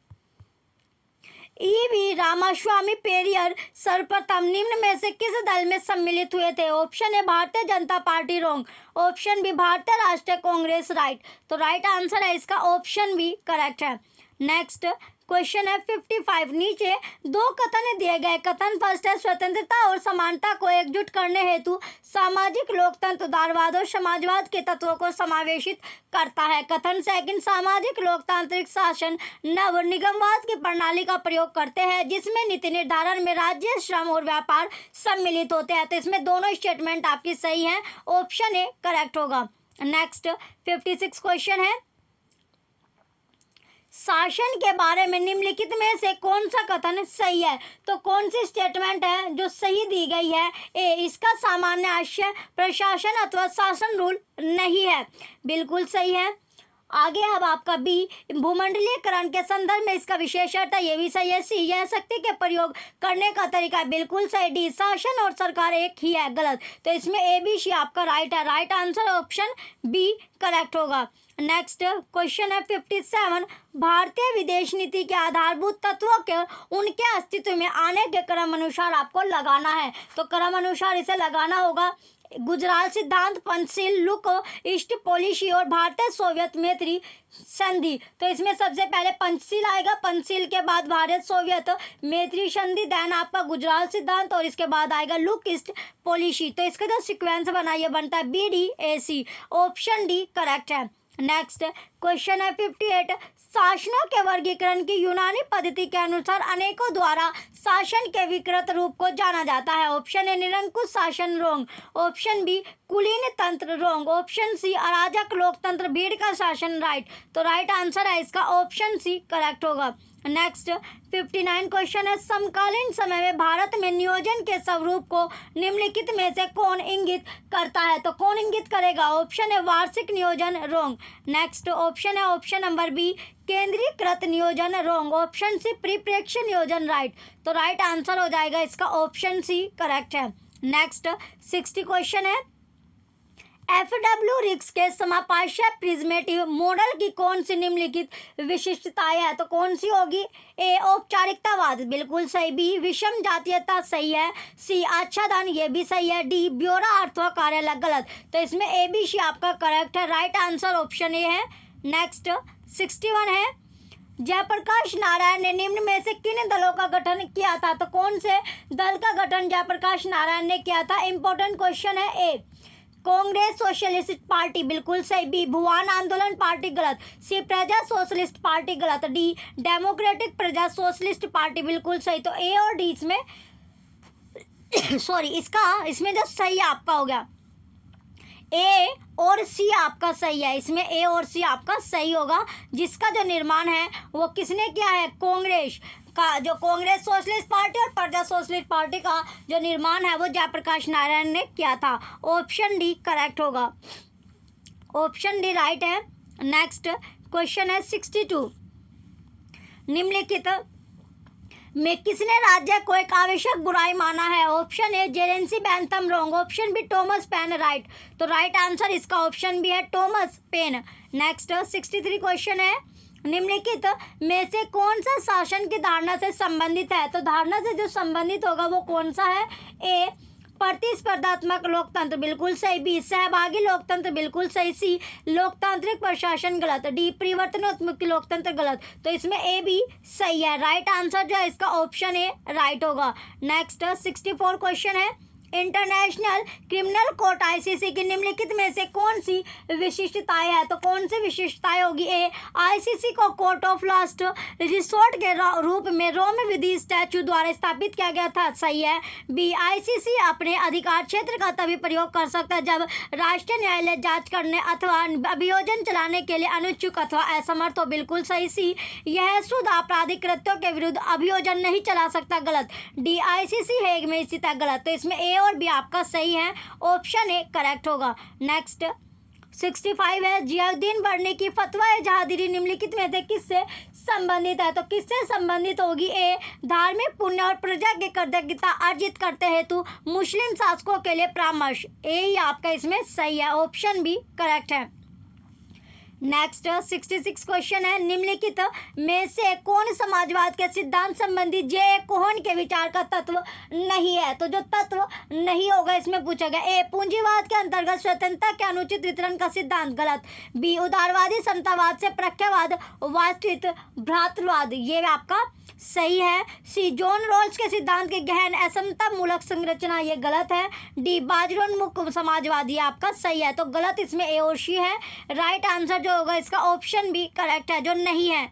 ईवी रामास्वामी पेरियर सर्वप्रथम निम्न में से किस दल में सम्मिलित हुए थे? Option A Bharatiya Janata party wrong, option B भारतीय राष्ट्रीय कांग्रेस राइट। तो राइट आंसर है इसका ऑप्शन बी करेक्ट है। नेक्स्ट क्वेश्चन है 55, नीचे दो कथन दिए गए। कथन फर्स्ट है, स्वतंत्रता और समानता को एकजुट करने हेतु सामाजिक लोकतंत्र उदारवाद और समाजवाद के तत्वों को समावेशित करता है। कथन सेकंड, सामाजिक लोकतांत्रिक शासन नव निगमवाद की प्रणाली का प्रयोग करते हैं जिसमें नीति निर्धारण में राज्य, श्रम और व्यापार सम्मिलित होते हैं। तो इसमें दोनों स्टेटमेंट आपकी सही है, ऑप्शन ए करेक्ट होगा। नेक्स्ट 56 क्वेश्चन है, शासन के बारे में निम्नलिखित में से कौन सा कथन सही है? तो कौन सी स्टेटमेंट है जो सही दी गई है? ए इसका सामान्य आशय प्रशासन अथवा शासन रूल नहीं है, बिल्कुल सही है। आगे अब आपका बी भूमंडलीकरण के संदर्भ में इसका विशेषता, ये भी सही है। सी यह शक्ति के प्रयोग करने का तरीका, बिल्कुल सही। डी शासन और सरकार एक ही है, गलत। तो इसमें ए बी सी आपका राइट है। Right answer option B correct होगा। नेक्स्ट क्वेश्चन है 57, भारतीय विदेश नीति के आधारभूत तत्वों के उनके अस्तित्व में आने के क्रम अनुसार आपको लगाना है। तो क्रम अनुसार इसे लगाना होगा। गुजरात सिद्धांत, पंचशील, लुक ईस्ट पॉलिसी और भारतीय सोवियत मैत्री संधि। तो इसमें सबसे पहले पंचशील आएगा, पंचशील के बाद भारत सोवियत मैत्री संधि, देन आपका गुजरात सिद्धांत और इसके बाद आएगा लुक ईस्ट पॉलिसी। तो इसका जो सीक्वेंस बना ये बनता है B D A C, option D correct है। नेक्स्ट क्वेश्चन है 58, शासनों के वर्गीकरण की यूनानी पद्धति के अनुसार अनेकों द्वारा शासन के विकृत रूप को जाना जाता है। ऑप्शन ए निरंकुश शासन रॉन्ग, ऑप्शन बी कुलीन तंत्र रॉन्ग, ऑप्शन सी अराजक लोकतंत्र भीड़ का शासन राइट। तो राइट आंसर है इसका ऑप्शन सी करेक्ट होगा। नेक्स्ट 59 क्वेश्चन है, समकालीन समय में भारत में नियोजन के स्वरूप को निम्नलिखित में से कौन इंगित करता है? तो कौन इंगित करेगा? ऑप्शन है वार्षिक नियोजन, रॉन्ग। नेक्स्ट ऑप्शन है ऑप्शन नंबर बी, केंद्रीकृत नियोजन, रॉन्ग। ऑप्शन सी, परिप्रेक्ष्य नियोजन, राइट। तो राइट आंसर हो जाएगा इसका ऑप्शन सी, करेक्ट है। नेक्स्ट 60 क्वेश्चन है, FW रिक्स के समापार्श्व प्रिज्मेटिव मॉडल की कौन सी निम्नलिखित विशिष्टताएं है? तो कौन सी होगी? ए, औपचारिकतावाद, बिल्कुल सही। बी, विषम जातीयता, सही है। सी, आच्छादन, ये भी सही है। डी, ब्योरा अथवा कार्यालय, गलत। तो इसमें ए, बी, सी आपका करेक्ट है। राइट आंसर ऑप्शन ए है। नेक्स्ट 61 है, जयप्रकाश नारायण ने निम्न में से किन दलों का गठन किया था? तो कौन से दल का गठन जयप्रकाश नारायण ने किया था? इंपॉर्टेंट क्वेश्चन है। ए, कांग्रेस सोशलिस्ट पार्टी, बिल्कुल सही। बी, भुआन आंदोलन पार्टी, गलत। सी, प्रजा सोशलिस्ट पार्टी, गलत। डी, डेमोक्रेटिक प्रजा सोशलिस्ट पार्टी, बिल्कुल सही। तो ए और डी इसमें सॉरी इसमें जो सही आपका हो गया ए और सी आपका सही है। इसमें ए और सी आपका सही होगा। जिसका जो निर्माण है वो किसने किया है? कांग्रेस का, जो कांग्रेस सोशलिस्ट पार्टी और प्रजा सोशलिस्ट पार्टी का जो निर्माण है वो जयप्रकाश नारायण ने किया था। ऑप्शन डी करेक्ट होगा। ऑप्शन डी राइट है। नेक्स्ट क्वेश्चन है 62, निम्नलिखित में किसने राज्य को एक आवश्यक बुराई माना है? Option A, Jeremy Bentham, wrong. Option B, Thomas Paine, right. तो राइट आंसर इसका ऑप्शन बी है, थॉमस पेन। नेक्स्ट 63 क्वेश्चन है, निम्नलिखित में से कौन सा शासन की धारणा से संबंधित है? तो धारणा से जो संबंधित होगा वो कौन सा है? ए, प्रतिस्पर्धात्मक लोकतंत्र, बिल्कुल सही। बी, सहभागी लोकतंत्र, बिल्कुल सही। सी, लोकतांत्रिक प्रशासन, गलत। डी, परिवर्तनोन्मुखी लोकतंत्र, गलत। तो इसमें ए भी सही है। राइट आंसर जो है इसका ऑप्शन ए राइट होगा। नेक्स्ट 64 क्वेश्चन है, इंटरनेशनल क्रिमिनल कोर्ट आईसीसी की निम्नलिखित में से कौन सी विशिष्टताएं है? तो कौन सी विशिष्टताएं होगी? ए, आईसीसी को कोर्ट ऑफ लास्ट रिसोर्ट के रूप में रोम विधि स्टैच्यू द्वारा स्थापित किया गया था, सही है। बी, आईसीसी अपने अधिकार क्षेत्र का तभी प्रयोग कर सकता है जब राष्ट्रीय न्यायालय जांच करने अथवा अभियोजन चलाने के लिए अनुच्छुक अथवा असमर्थ हो, बिल्कुल सही। सी, यह शुद्ध आपराधिक कृत्यों के विरुद्ध अभियोजन नहीं चला सकता, गलत। डी, आईसीसी हेग में स्थित है, गलत। तो इसमें ए और बी आपका सही है। ऑप्शन ए करेक्ट होगा। नेक्स्ट 65 है, जियाउद्दीन बर्नी की फतवा जहादिरी निम्नलिखित में से किससे संबंधित है? तो किससे संबंधित होगी? ए, धार्मिक पुण्य और प्रजा की कृतज्ञता अर्जित करते हेतु मुस्लिम शासकों के लिए परामर्श, ए ही आपका इसमें सही है। ऑप्शन बी करेक्ट है। नेक्स्ट 66 क्वेश्चन है, निम्नलिखित में से कौन समाजवाद के सिद्धांत संबंधी जे कोहन के विचार का तत्व नहीं है? तो जो तत्व नहीं होगा इसमें पूछा गया। ए, पूंजीवाद के अंतर्गत स्वतंत्रता के अनुचित वितरण का सिद्धांत, गलत। बी, उदारवादी समतावाद से प्रख्यावाद वास्तविक भ्रातृवाद, ये आपका सही है। सी, जॉन रॉल्स के सिद्धांत की गहन असमता मूलक संरचना, ये गलत है। डी, बाजरोन्मुख समाजवादी आपका सही है। तो गलत इसमें ए और सी है। राइट आंसर जो होगा इसका ऑप्शन बी करेक्ट है, जो नहीं है।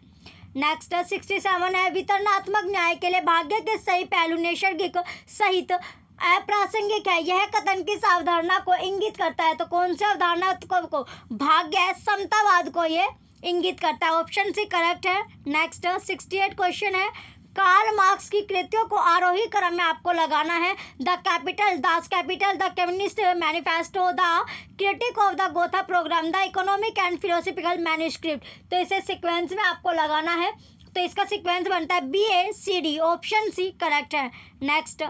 नेक्स्ट 67 है, वितरणात्मक न्याय के लिए भाग्य के सही पहलू नैसर्गिक सहित अप्रासंगिक है, यह कथन किस अवधारणा को इंगित करता है? तो कौन सी अवधारणा को? भाग्य समतावाद को ये इंगित करता है। ऑप्शन सी करेक्ट है। नेक्स्ट 68 क्वेश्चन है, कार्ल मार्क्स की कृतियों को आरोही क्रम में आपको लगाना है। The Capital, Das Kapital, the Communist Manifesto, the Critique of the Gotha Programme, the Economic and Philosophical Manuscript. तो इसे सीक्वेंस में आपको लगाना है। तो इसका सीक्वेंस बनता है B A C D. Option C correct है। नेक्स्ट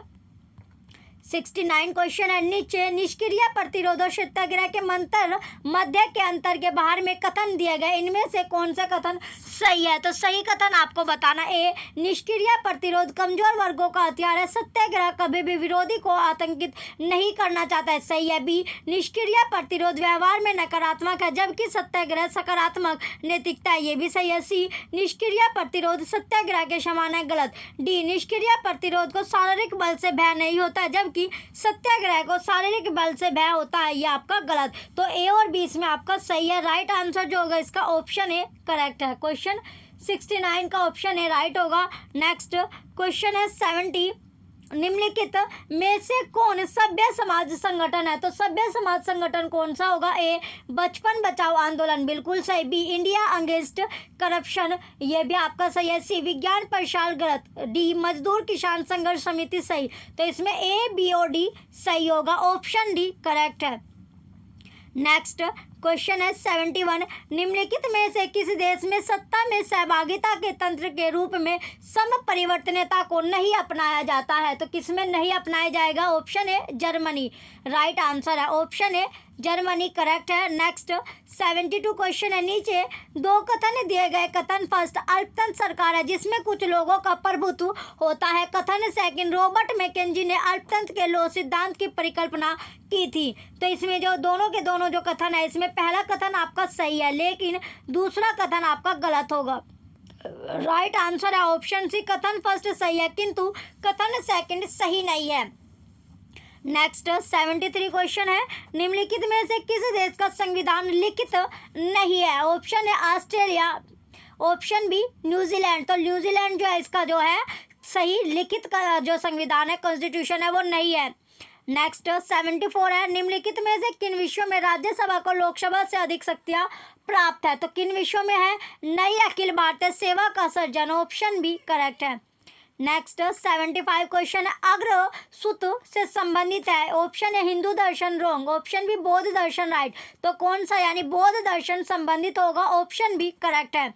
69 क्वेश्चन है, नीचे निष्क्रिय प्रतिरोध और सत्याग्रह के मंत्र मध्य के अंतर के बाहर में कथन दिए गए, इनमें से कौन सा कथन सही है? तो सही कथन आपको बताना। ए, निष्क्रिय प्रतिरोध कमजोर वर्गों का हथियार है, सत्याग्रह कभी भी विरोधी को आतंकित नहीं करना चाहता है, सही है। बी, निष्क्रिय प्रतिरोध व्यवहार में नकारात्मक है जबकि सत्याग्रह सकारात्मक नैतिकता है, ये भी सही है। सी, निष्क्रिय प्रतिरोध सत्याग्रह के समान है, गलत। डी, निष्क्रिय प्रतिरोध को शारीरिक बल से भय नहीं होता है जबकि सत्याग्रह को शारीरिक बल से भय होता है, ये आपका गलत। तो ए और बी इसमें आपका सही है। राइट आंसर जो होगा इसका ऑप्शन ए करेक्ट है। क्वेश्चन 69 का ऑप्शन ए राइट होगा। नेक्स्ट क्वेश्चन है 70, निम्नलिखित में से कौन सभ्य समाज संगठन है? तो सभ्य समाज संगठन कौन सा होगा? ए बचपन बचाओ आंदोलन, बिल्कुल सही। बी इंडिया अगेंस्ट करप्शन, ये भी आपका सही है। सी विज्ञान प्रसार गलत। डी मजदूर किसान संघर्ष समिति सही। तो इसमें ए बी और डी सही होगा, ऑप्शन डी करेक्ट है। नेक्स्ट क्वेश्चन है 71, निम्नलिखित में से किस देश में सत्ता में सहभागिता के तंत्र के रूप में सम परिवर्तनीयता को नहीं अपनाया जाता है? तो किस में नहीं अपनाया जाएगा? ऑप्शन है जर्मनी, राइट आंसर है ऑप्शन है जर्मनी करेक्ट है। नेक्स्ट 72 क्वेश्चन है, नीचे दो कथन दिए गए। कथन फर्स्ट अल्पतंत्र सरकार है जिसमें कुछ लोगों का प्रभुत्व होता है। कथन सेकंड रॉबर्ट मैकेंजी ने अल्पतंत्र के लो सिद्धांत की परिकल्पना की थी। तो इसमें जो दोनों के दोनों जो कथन है, इसमें पहला कथन आपका सही है लेकिन दूसरा कथन आपका गलत होगा। राइट आंसर है ऑप्शन सी, कथन फर्स्ट सही है किंतु कथन सेकंड सही नहीं है। नेक्स्ट 73 क्वेश्चन है, निम्नलिखित में से किस देश का संविधान लिखित नहीं है? ऑप्शन है ऑस्ट्रेलिया, ऑप्शन बी न्यूजीलैंड। तो न्यूजीलैंड जो है इसका जो है सही लिखित का जो संविधान है कॉन्स्टिट्यूशन है वो नहीं है। नेक्स्ट 74 है, निम्नलिखित में से किन विषयों में राज्यसभा को लोकसभा से अधिक शक्तियां प्राप्त है? तो किन विषयों में है? नई अखिल भारतीय सेवा का सर्जन, ऑप्शन बी करेक्ट है। नेक्स्ट 75 क्वेश्चन है, अग्र सूत से संबंधित है। ऑप्शन है हिंदू दर्शन रॉन्ग, ऑप्शन बी बौद्ध दर्शन राइट। तो कौन सा यानी बौद्ध दर्शन संबंधित होगा, ऑप्शन बी करेक्ट है।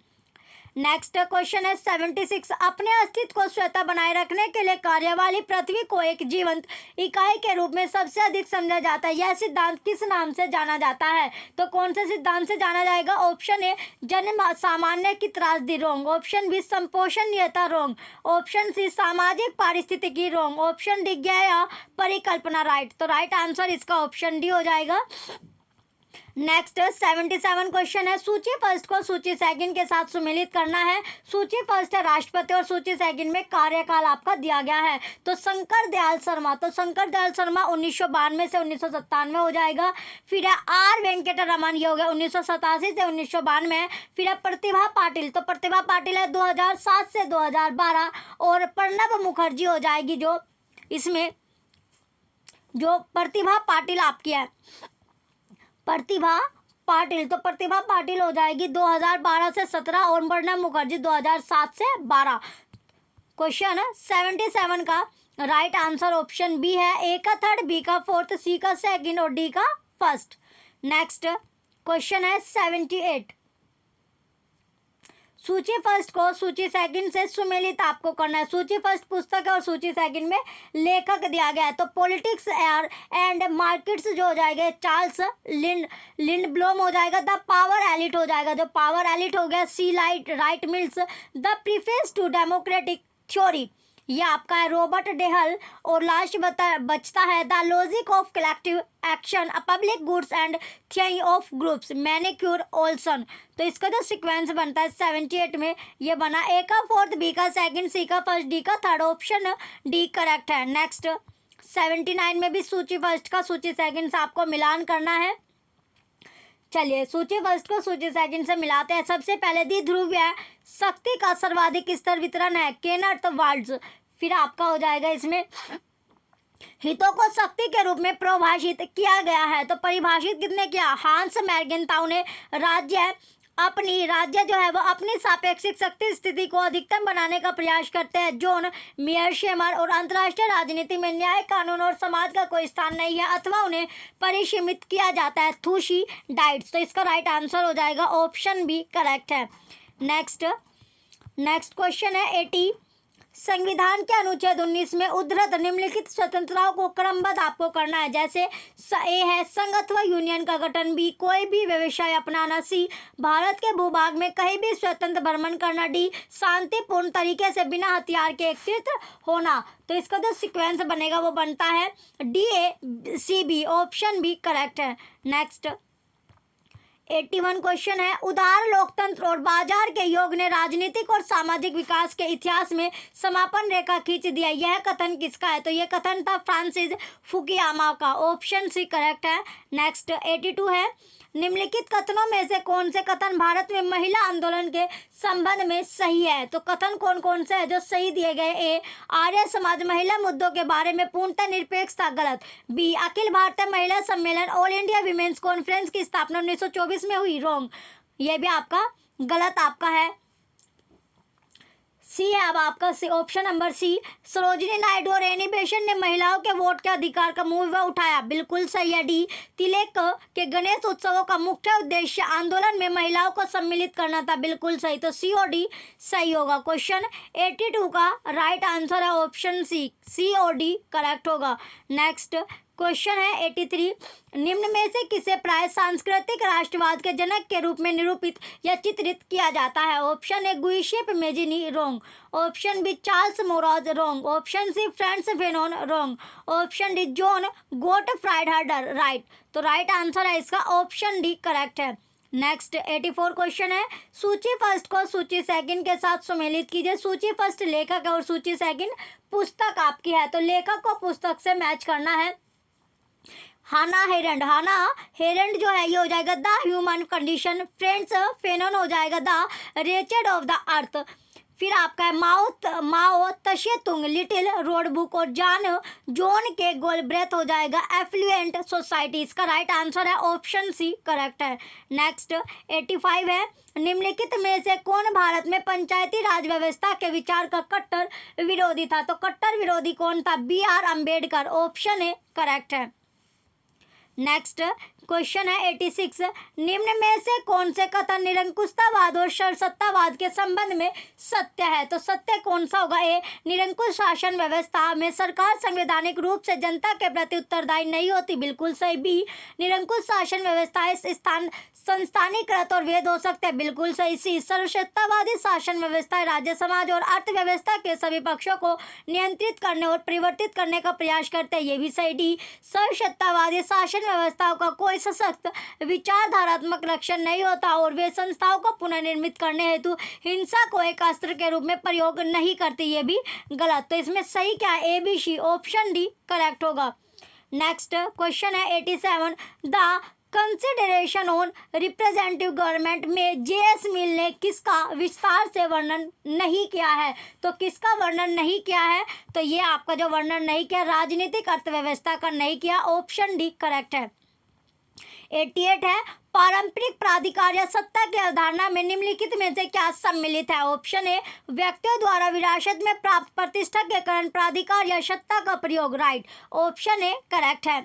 नेक्स्ट क्वेश्चन है 76, अपने अस्तित्व को स्वतः बनाए रखने के लिए कार्य वाली पृथ्वी को एक जीवंत इकाई के रूप में सबसे अधिक समझा जाता है। यह सिद्धांत किस नाम से जाना जाता है? तो कौन से सिद्धांत से जाना जाएगा? ऑप्शन ए जन सामान्य की त्रासदी रॉन्ग, ऑप्शन बी संपोषणीयता रॉन्ग, ऑप्शन सी सामाजिक पारिस्थितिकी रॉन्ग, ऑप्शन डी ज्ञेय परिकल्पना राइट। तो राइट आंसर इसका ऑप्शन डी हो जाएगा। नेक्स्ट 77 क्वेश्चन है, सूची फर्स्ट को सूची सेकंड के साथ सुमेलित करना है। सूची फर्स्ट है राष्ट्रपति और सूची सेकंड में कार्यकाल आपका दिया गया है। तो शंकर दयाल शर्मा, तो शंकर दयाल शर्मा 1992 से 1997 हो जाएगा। फिर है आर वेंकट रमन, ये हो गया 1987 से 1992। फिर है प्रतिभा पाटिल, तो प्रतिभा पाटिल है 2007 से 2012। और प्रणब मुखर्जी हो जाएगी जो इसमें जो प्रतिभा पाटिल आपकी है प्रतिभा पाटिल, तो प्रतिभा पाटिल हो जाएगी 2012 से 17 और प्रणब मुखर्जी 2007 से 12। क्वेश्चन 77 का राइट आंसर ऑप्शन बी है, ए का थर्ड, बी का फोर्थ, सी का सेकंड और डी का फर्स्ट। नेक्स्ट क्वेश्चन है 78, सूची फर्स्ट को सूची सेकंड से सुमेलित आपको करना है। सूची फर्स्ट पुस्तक है और सूची सेकंड में लेखक दिया गया है। तो पॉलिटिक्स एंड मार्केट्स जो हो जाएगा चार्ल्स लिंडब्लोम हो जाएगा। द पावर एलिट हो जाएगा, जो पावर एलिट हो गया C Wright Mills. The preface to democratic theory ये आपका है रॉबर्ट डेहल। और लास्ट बचता है the logic of collective action public goods and theory of groups Mancur Olson. तो इसका जो सीक्वेंस बनता है 78 में ये बना, ए का फोर्थ, बी का सेकंड, सी का फर्स्ट, डी का थर्ड, ऑप्शन डी करेक्ट है। नेक्स्ट 79 में भी सूची फर्स्ट का सूची सेकंड से आपको मिलान करना है। चलिए सूची फर्स्ट को सूची सेकंड से मिलाते हैं। सबसे पहले दी ध्रुवीय शक्ति का सर्वाधिक स्तर वितरण है केनर्थ वाल्ड्स। फिर आपका हो जाएगा इसमें हितों को शक्ति के रूप में परिभाषित किया गया है। तो परिभाषित कितने किया? हांस मैर्गेंताउ ने राज्य जो है वो अपनी सापेक्षिक शक्ति स्थिति को अधिकतम बनाने का प्रयास करते हैं। जॉन मियरशेमर और अंतर्राष्ट्रीय राजनीति में न्याय, कानून और समाज का कोई स्थान नहीं है अथवा उन्हें परिसीमित किया जाता है। थूशी डाइट्स, तो इसका राइट आंसर हो जाएगा ऑप्शन बी करेक्ट है। नेक्स्ट क्वेश्चन है 80, संविधान के अनुच्छेद 19 में उद्धृत निम्नलिखित स्वतंत्रताओं को क्रमबद्ध आपको करना है। जैसे ए है संघ अथवा यूनियन का गठन, बी कोई भी व्यवसाय अपनाना, सी भारत के भूभाग में कहीं भी स्वतंत्र भ्रमण करना, डी शांतिपूर्ण तरीके से बिना हथियार के एकत्रित होना। तो इसका जो सीक्वेंस बनेगा वो बनता है D A C B, option B correct है। नेक्स्ट 81 क्वेश्चन है, उदार लोकतंत्र और बाजार के योग ने राजनीतिक और सामाजिक विकास के इतिहास में समापन रेखा खींच दिया, यह कथन किसका है? तो यह कथन था फ्रांसिस फुकुयामा का। ऑप्शन सी करेक्ट है। नेक्स्ट 82 है, निम्नलिखित कथनों में से कौन से कथन भारत में महिला आंदोलन के संबंध में सही है? तो कथन कौन कौन से है जो सही दिए गए? ए, आर्य समाज महिला मुद्दों के बारे में पूर्णतः निरपेक्ष था, गलत। बी, अखिल भारतीय महिला सम्मेलन ऑल इंडिया विमेंस कॉन्फ्रेंस की स्थापना 1924 में हुई, रॉन्ग, ये भी आपका गलत आपका है। सी है अब आपका option number C, Sarojini Naidu और एनी बेसेंट ने महिलाओं के वोट के अधिकार का मुद्दा उठाया, बिल्कुल सही है। डी, तिलक के गणेश उत्सवों का मुख्य उद्देश्य आंदोलन में महिलाओं को सम्मिलित करना था, बिल्कुल सही। तो सी और डी सही होगा। क्वेश्चन 82 का राइट आंसर है ऑप्शन सी और डी करेक्ट होगा। नेक्स्ट क्वेश्चन है 83, निम्न में से किसे प्राय सांस्कृतिक राष्ट्रवाद के जनक के रूप में निरूपित या चित्रित किया जाता है? Option A, Giuseppe Mazzini, wrong. Option B, Charles Maurras, wrong. Option C, Frantz Fanon, wrong. Option D, John Gottfried Herder, right. तो राइट आंसर है इसका ऑप्शन डी करेक्ट है। नेक्स्ट 84 क्वेश्चन है, सूची फर्स्ट को सूची सेकंड के साथ सम्मिलित कीजिए। सूची फर्स्ट लेखक है और सूची सेकंड पुस्तक आपकी है, तो लेखक को पुस्तक से मैच करना है। हाना हेरेंड जो है ये हो जाएगा द ह्यूमन कंडीशन। फ्रेंड्स फेनोन हो जाएगा the wretched of the earth. फिर आपका है माओ तशे तुंग लिटिल रोड बुक, और जॉन के गोलब्रेथ हो जाएगा एफ्लुएंट सोसाइटी। इसका राइट आंसर है ऑप्शन सी करेक्ट है। नेक्स्ट 85 है, निम्नलिखित में से कौन भारत में पंचायती राज व्यवस्था के विचार का कट्टर विरोधी था? तो कट्टर विरोधी कौन था? B R. Ambedkar, option A correct है। नेक्स्ट क्वेश्चन है 86, निम्न में से कौन से कथन निरंकुशतावाद और सत्तावाद के संबंध में सत्य है? तो सत्य कौन सा होगा? ए, निरंकुश शासन व्यवस्था में सरकार संवैधानिक रूप से जनता के प्रति उत्तरदायी नहीं होती, बिल्कुल सही। बी, निरंकुश शासन व्यवस्था संस्थानीकृत और वैध हो सकते हैं, बिल्कुल सही। सी, सर्वसत्तावादी शासन व्यवस्था राज्य समाज और अर्थव्यवस्था के सभी पक्षों को नियंत्रित करने और परिवर्तित करने का प्रयास करते हैं, ये भी सही। डी, सर्वसत्तावादी शासन व्यवस्थाओं का कोई सशक्त विचारधारात्मक लक्षण नहीं होता और वे संस्थाओं को पुनर्निर्मित करने हेतु हिंसा को एक अस्त्र के रूप में प्रयोग नहीं करती, ये भी गलत। तो इसमें सही क्या है? ए, बी, सी, ऑप्शन डी करेक्ट होगा। नेक्स्ट क्वेश्चन है 87, the consideration on representative government में जे.एस. मिल ने किसका विस्तार से वर्णन नहीं किया है? तो किसका वर्णन नहीं किया है? तो ये आपका जो वर्णन नहीं किया राजनीतिक अर्थव्यवस्था का नहीं किया, ऑप्शन डी करेक्ट है। 88 है, पारंपरिक प्राधिकार या सत्ता की अवधारणा में निम्नलिखित में से क्या सम्मिलित है? ऑप्शन ए, व्यक्तियों द्वारा विरासत में प्राप्त प्रतिष्ठा के कारण प्राधिकार या सत्ता का प्रयोग, राइट। ऑप्शन ए करेक्ट है।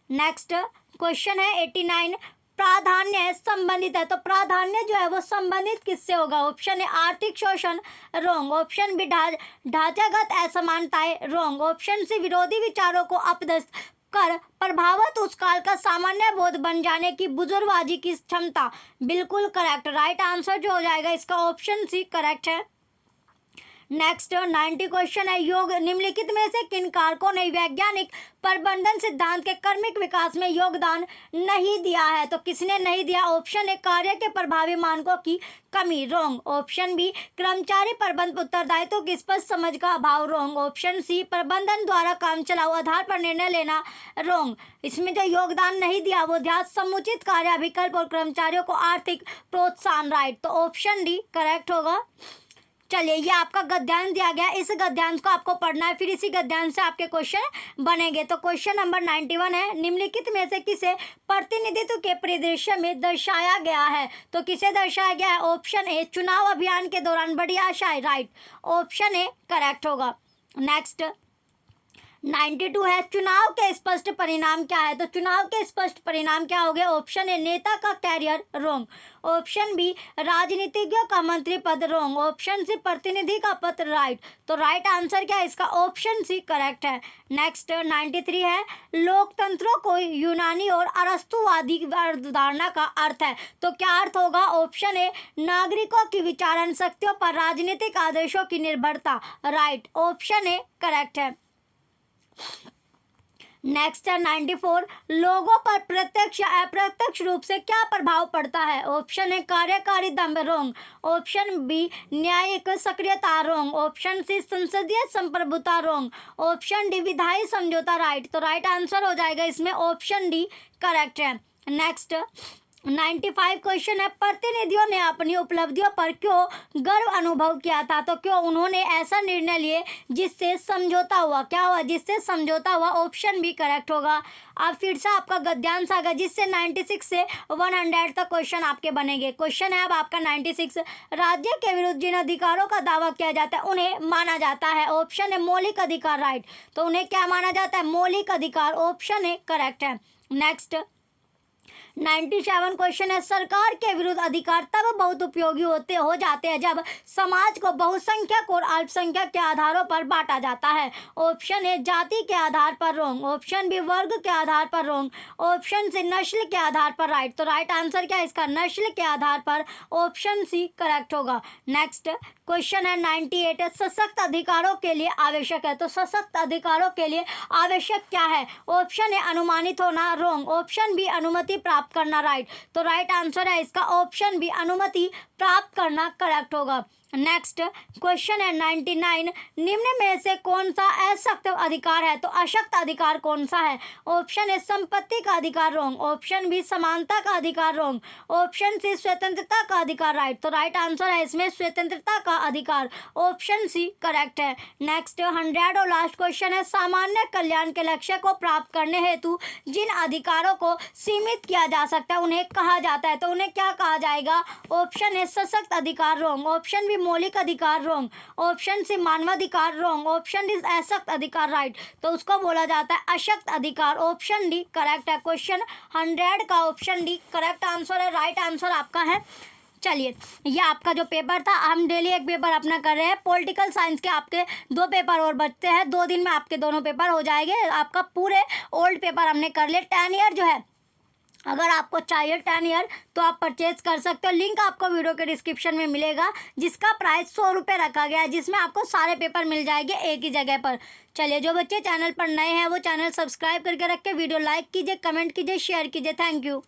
नेक्स्ट क्वेश्चन है 89, प्राधान्य संबंधित है, तो प्राधान्य जो है वो संबंधित किससे होगा? ऑप्शन ए, आर्थिक शोषण, रॉन्ग। ऑप्शन बी, ढांचागत असमानताएं, रॉन्ग। ऑप्शन सी, विरोधी विचारों को अपदस्थ कर प्रभावित उस काल का सामान्य बोध बन जाने की बुजुर्गवादी की क्षमता, बिल्कुल करेक्ट। राइट आंसर जो हो जाएगा इसका ऑप्शन सी करेक्ट है। नेक्स्ट 90 क्वेश्चन है, योग निम्नलिखित में से किन कारकों ने वैज्ञानिक प्रबंधन सिद्धांत के कर्मिक विकास में योगदान नहीं दिया है? तो किसने नहीं दिया? ऑप्शन ए, कार्य के प्रभावी मानकों की कमी, रॉन्ग। ऑप्शन बी, कर्मचारी प्रबंध उत्तरदायित्व की स्पष्ट समझ का अभाव, रॉन्ग। ऑप्शन सी, प्रबंधन द्वारा काम चलाऊ आधार पर निर्णय लेना, रॉन्ग। इसमें जो योगदान नहीं दिया वो ध्यान समुचित कार्य विकल्प और कर्मचारियों को आर्थिक प्रोत्साहन, राइट। तो ऑप्शन डी करेक्ट होगा। चलिए, ये आपका गद्यांश दिया गया, इस गद्यांश को आपको पढ़ना है, फिर इसी गद्यांश से आपके क्वेश्चन बनेंगे। तो क्वेश्चन नंबर 91 है, निम्नलिखित में से किसे प्रतिनिधित्व के परिदृश्य में दर्शाया गया है? तो किसे दर्शाया गया है? ऑप्शन ए, चुनाव अभियान के दौरान बड़ी आशाएं, राइट। ऑप्शन ए करेक्ट होगा। नेक्स्ट 92 है, चुनाव के स्पष्ट परिणाम क्या है? तो चुनाव के स्पष्ट परिणाम क्या हो गए? ऑप्शन ए, नेता का कैरियर, रॉन्ग। ऑप्शन बी, राजनीतिज्ञों का मंत्री पद, रॉन्ग। ऑप्शन सी, प्रतिनिधि का पद, राइट। तो राइट आंसर क्या है इसका? ऑप्शन सी करेक्ट है। नेक्स्ट 93 है, लोकतंत्रों को यूनानी और अरस्तुवादी अवधारणा का अर्थ है, तो क्या अर्थ होगा? ऑप्शन ए, नागरिकों की विचारण शक्तियों पर राजनीतिक आदेशों की निर्भरता, राइट। ऑप्शन ए करेक्ट है। नेक्स्ट है 94, लोगों पर प्रत्यक्ष या अप्रत्यक्ष रूप से क्या प्रभाव पड़ता है? ऑप्शन ए कार्यकारी दम, रोंग। ऑप्शन बी न्यायिक सक्रियता, रोंग। ऑप्शन सी संसदीय संप्रभुता, रोंग। ऑप्शन डी विधायी समझौता, राइट। तो राइट आंसर हो जाएगा इसमें ऑप्शन डी करेक्ट है। नेक्स्ट 95 क्वेश्चन है, प्रतिनिधियों ने अपनी उपलब्धियों पर क्यों गर्व अनुभव किया था? तो क्यों उन्होंने ऐसा निर्णय लिए जिससे समझौता हुआ? क्या हुआ? जिससे समझौता हुआ। ऑप्शन बी करेक्ट होगा। अब फिर से आपका गद्यांश आ गया, जिससे 96 से 100 तक क्वेश्चन आपके बनेंगे। क्वेश्चन है अब आपका 96, राज्य के विरुद्ध जिन अधिकारों का दावा किया जाता है उन्हें माना जाता है। ऑप्शन है मौलिक अधिकार, राइट। तो उन्हें क्या माना जाता है? मौलिक अधिकार। ऑप्शन ए करेक्ट है। नेक्स्ट 97 क्वेश्चन है, सरकार के विरुद्ध अधिकार तब बहुत उपयोगी हो जाते हैं जब समाज को बहुसंख्यक और अल्पसंख्यक के आधारों पर बांटा जाता है। ऑप्शन ए जाति के आधार पर, रोंग। ऑप्शन बी वर्ग के आधार पर, रोंग। ऑप्शन सी नस्ल के आधार पर, राइट। तो राइट आंसर क्या है इसका? नस्ल के आधार पर। ऑप्शन सी करेक्ट होगा। नेक्स्ट क्वेश्चन है 98, सशक्त अधिकारों के लिए आवश्यक है। तो सशक्त अधिकारों के लिए आवश्यक क्या है? ऑप्शन ए अनुमानित होना, रोंग। ऑप्शन बी अनुमति प्राप्त करना, राइट। तो राइट आंसर है इसका ऑप्शन बी अनुमति प्राप्त करना करेक्ट होगा। नेक्स्ट क्वेश्चन है 99, निम्न में से कौन सा अशक्त अधिकार है? तो अशक्त अधिकार कौन सा है? ऑप्शन ए संपत्ति का अधिकार, रोंग। ऑप्शन बी समानता का अधिकार, रोंग। ऑप्शन सी स्वतंत्रता का अधिकार, राइट। तो राइट आंसर है इसमें स्वतंत्रता का अधिकार। ऑप्शन सी करेक्ट है। नेक्स्ट 100 और लास्ट क्वेश्चन है, सामान्य कल्याण के लक्ष्य को प्राप्त करने हेतु जिन अधिकारों को सीमित किया जा सकता है उन्हें कहा जाता है। तो उन्हें क्या कहा जाएगा? ऑप्शन ए सशक्त अधिकार, रोंग। ऑप्शन बी मौलिक अधिकार, रोंग। ऑप्शन सी मानवाधिकार, रोंग। ऑप्शन डी अशक्त अधिकार, राइट। तो उसको बोला जाता है अशक्त अधिकार। ऑप्शन डी करेक्ट है। क्वेश्चन 100 का ऑप्शन डी करेक्ट आंसर है। राइट आंसर आपका है। चलिए, ये आपका जो पेपर था, हम डेली एक पेपर अपना कर रहे हैं। पॉलिटिकल साइंस के आपके 2 पेपर और बचते हैं। 2 दिन में आपके दोनों पेपर हो जाएंगे। आपका पूरे ओल्ड पेपर हमने कर लिए। 10 ईयर जो है, अगर आपको चाहिए 10 ईयर तो आप परचेज कर सकते हो। लिंक आपको वीडियो के डिस्क्रिप्शन में मिलेगा, जिसका प्राइस 100 रुपये रखा गया है, जिसमें आपको सारे पेपर मिल जाएंगे एक ही जगह पर। चलिए, जो बच्चे चैनल पर नए हैं वो चैनल सब्सक्राइब करके रख के वीडियो लाइक कीजिए, कमेंट कीजिए, शेयर कीजिए। Thank you.